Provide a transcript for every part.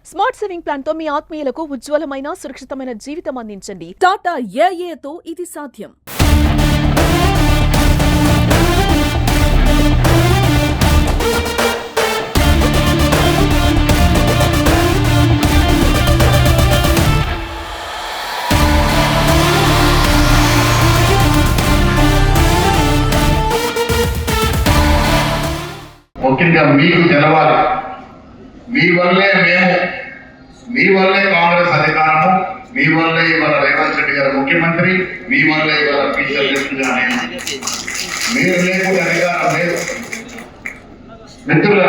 Smart saving plan తో మీ ఆత్మీయులకు ఉజ్వలమైన సురక్షితమైన జీవితం అందించండి. టాటా ఏఏతో ఇది సాధ్యం. ముఖ్యంగా మీకు తెలవాలి, మీ వల్లే మేము, మీ వల్లే కాంగ్రెస్ అధికారము, మీ వల్లే ఇవాళ రేవంత్ రెడ్డి గారు ముఖ్యమంత్రి, మీ వల్లే ఇవాళ ఫ్యూచర్ లిస్టుగా నేను. మీరు లేకుండా అధికారం లేదు. మిత్రుల,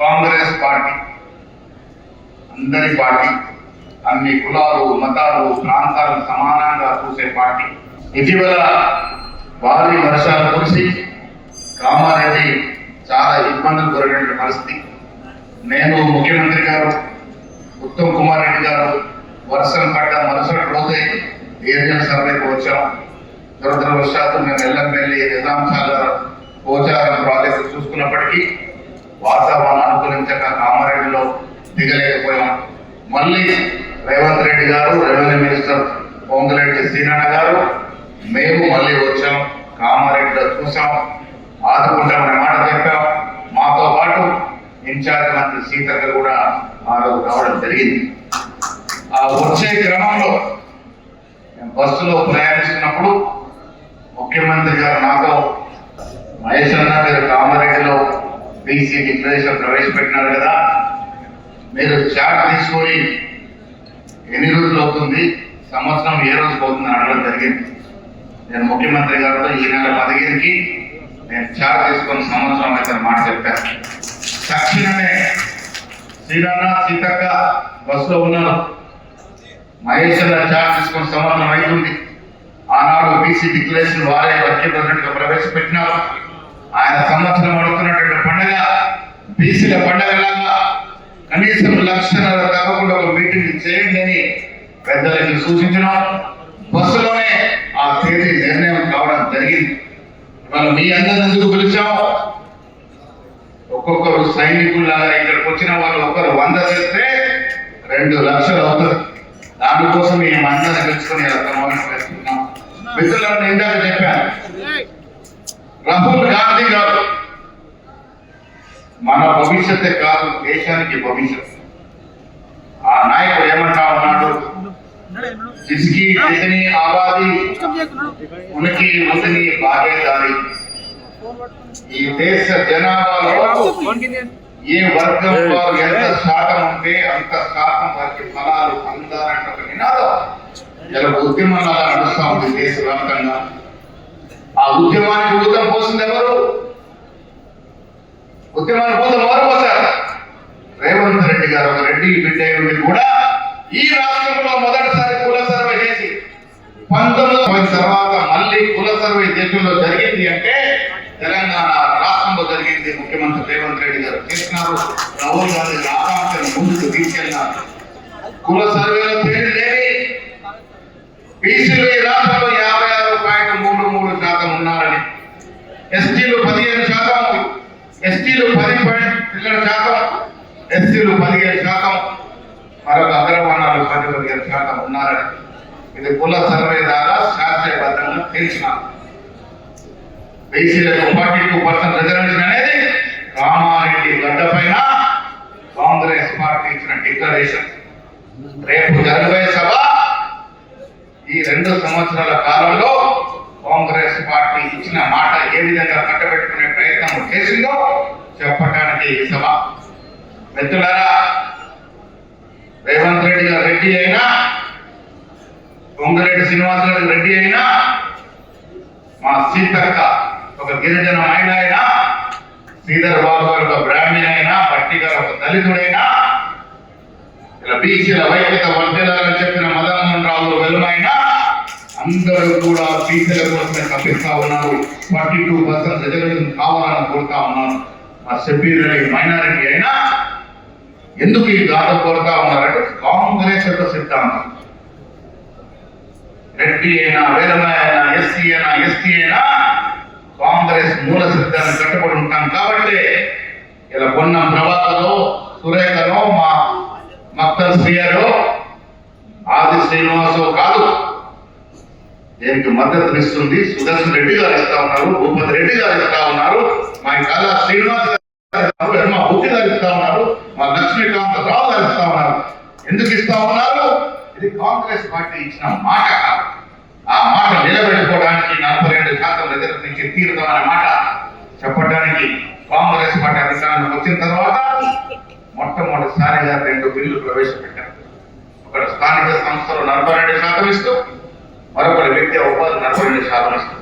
కాంగ్రెస్ పార్టీ అందరి పార్టీ, అన్ని కులాలు, మతాలు, ప్రాంతాలను సమానంగా చూసే పార్టీ. ఇటీవల భారీ వర్షాలు కురిసి కామారెడ్డి చాలా ఇబ్బందులు గురైన పరిస్థితి. నేను, ముఖ్యమంత్రి గారు, ఉత్తమ్ కుమార్ రెడ్డి గారు వర్షం పడ్డ మరుసటి రోజే ఏరియల్ సర్వేకి వచ్చాం. దురదృష్టవశాత్తు మేము ఎల్లంపల్లి, నిజాం సాగర్, పోచారం ప్రాజెక్టు చూసుకున్నప్పటికీ వాతావరణం అనుకూలించక కామారెడ్డిలో దిగలేకపోయాం. మళ్ళీ రేవంత్ రెడ్డి గారు, రెవెన్యూ మినిస్టర్ పొంగులేటి శ్రీనారాయణ గారు, మేము మళ్ళీ వచ్చాం. కామారెడ్డిలో చూసాం, ఆదుకుంటామనే మాట చెప్పాం. మాతో పాటు ఇన్ఛార్జ్ మంత్రి సీతక్క కూడా ఆ రోజు రావడం జరిగింది. ఆ వచ్చే క్రమంలో బస్సులో ప్రయాణిస్తున్నప్పుడు ముఖ్యమంత్రి గారు నాతో, మహేష్ అన్న, మీరు కామారెడ్డిలో బీసీ డిక్లరేషన్ ప్రవేశపెట్టినారు కదా, మీరు చాట్ తీసుకొని ఎన్ని రోజులు అవుతుంది, సంవత్సరం ఏ రోజుకి అవుతుంది అనడం జరిగింది. నేను ముఖ్యమంత్రి గారితో ఈ నెల 15కి నేను చాట్ తీసుకొని సంవత్సరం అయితే మాట చెప్పాను. తక్షణమే శ్రీరన్న, సీతక్క బస్సులో ఉన్నారు. మహేష్ చాట్ తీసుకొని సంవత్సరం అవుతుంది. ఆనాడు బీసీ డిక్లరేషన్ వారే వర్గీకరణగా ప్రవేశపెట్టినారు. ఆయన సంవత్సరం అడుగుతున్నటువంటి పండుగ బీసీల పండుగలాగా కనీసం 1,00,000 తగ్గకుండా ఒక మీటింగ్ చేయండి అని పెద్దలకి సూచించడం, బస్సులోనే ఆ తేదీ నిర్ణయం కావడం జరిగింది. ఇవాళ మీ అందరిని ఎందుకు పిలిచాం? ఒక్కొక్కరు సైనికుల్లాగా ఇక్కడికి వచ్చిన వాళ్ళు ఒకరు 100 చేస్తే 2 లక్షలు అవుతుంది. దానికోసం మేము అందరిని పిలుచుకొని ఇలా సమావేశం వేస్తున్నాం. మిత్రులను ఇందాక చెప్పాను, రాహుల్ గాంధీ గారు మన భవిష్యత్తే కాదు, దేశానికి భవిష్యత్. ఆ నాయకుడు ఏమంటా ఉన్నాడు? जिसकी जितनी आबादी उनकी उतनी भागीदारी. ఈ దేశ జనాభాలో ఏ వర్గం వారు ఎంత శాతం ఉంటే అంత శాతం వారికి ఫలాలు అందాలంటే ఒక నినాదం ఇలా ఉద్యమంలా నడుస్తూ ఉంది దేశవ్యాప్తంగా. ఆ ఉద్యమానికి ఊతం పోసింది ఎవరు? ఉద్యమానికి ఊతం ఎవరు పోసారు? రేవంత్ రెడ్డి గారు. ఒక రెడ్డి బిడ్డ ఉండి కూడా ఈ రాష్ట్రంలో మొదటిసారి కుల సర్వే చేసి 19 తర్వాత మళ్ళీ కుల సర్వే దేశంలో జరిగింది అంటే తెలంగాణ రాష్ట్రంలో జరిగింది. ముఖ్యమంత్రి రేవంత్ రెడ్డి గారు చేస్తున్నారు. రాహుల్ గాంధీ ఆకాంక్షను ముందుకు తీసుకెళ్లినారు. కుల సర్వేలో తేలిలేని బీసీలు ఈ రాష్ట్రంలో 56.33% ఉన్నారని, ఎస్టీలు 15%, ఎస్టీలు 10.2%, ఎస్సీలు 17%, మరొక అగ్రవర్ణాలు 10-15% ఉన్నారని ఇది కుల సర్వే ద్వారా శాస్త్రీయబద్ధంగా తెలిసినారు. బీసీలకు 42% రిజర్వేషన్ అనేది కామారెడ్డి గడ్డ పైన కాంగ్రెస్ పార్టీ ఇచ్చిన డిక్లరేషన్. రేపు జరగబోయే సభ ఈ 2 సంవత్సరాల కాలంలో కాంగ్రెస్ పార్టీ ఇచ్చిన మాట ఏ విధంగా కట్టబెట్టుకునే ప్రయత్నం చేసిందో చెప్పడానికి ఈ సభ. మిత్రులారా, రేవంత్ రెడ్డి గారు రెడ్డి అయినా, పొంగులేటి శ్రీనివాసరావు రెడ్డి అయినా, మా సీతక్క ఒక గిరిజన మహిళ అయినా, శ్రీధర్ బాబు గారు ఒక బ్రాహ్మణ అయినా, భట్టి గారు ఒక దళితుడైనా, ఇలా బీసీల వైద్యత వర్ధిల్లాలని చెప్పిన మదన్మోహన్ రావు వెలుమైనా అందరూ కూడా బీసీల కోసమే తప్పిస్తా ఉన్నారు. 42% రిజర్వేషన్ కావాలని కోరుతా ఉన్నారు. మా షబీర్ అలీ మైనారిటీ అయినా ఎందుకు ఈ గాథ కోరుతా ఉన్నారంటే కాంగ్రెస్ యొక్క సిద్ధాంతం. రెడ్డి అయినా, వేలమయ్య అయినా, ఎస్సీ అయినా, ఎస్టీ అయినా కాంగ్రెస్ మూల సిద్ధాన్ని కట్టుబడి ఉంటాం కాబట్టి ఇలా పొన్నం ప్రభాకరో, సురేఖలో, మా డాక్టర్ శ్రీయారో ఆది శ్రీనివాసో కాదు. దీనికి మద్దతునిస్తుంది సుదర్శన్ రెడ్డి గారు ఇస్తా ఉన్నారు, భూపతి రెడ్డి గారు ఇస్తా ఉన్నారు, మా కళా శ్రీనివాస్ గారు, మా బుద్ధి గారు ఇస్తా ఉన్నారు, మా లక్ష్మీకాంత రావు గారు ఇస్తా ఉన్నారు. ఎందుకు ఇస్తా ఉన్నారు? ఇది కాంగ్రెస్ పార్టీ ఇచ్చిన మాట కాదు. ఆ మాట నిలబెట్టుకోవడానికి 42% రిజర్వ్ నుంచి తీరుతామనే మాట చెప్పడానికి కాంగ్రెస్ పార్టీ అధికారంలోకి వచ్చిన తర్వాత మొట్టమొదటిసారిగా 2 బిల్లు ప్రవేశపెట్టారు. ఒకటి స్థానిక సంస్థలు 42% ఇస్తూ, మరొకటి విద్యా ఉపాధి 42% ఇస్తూ.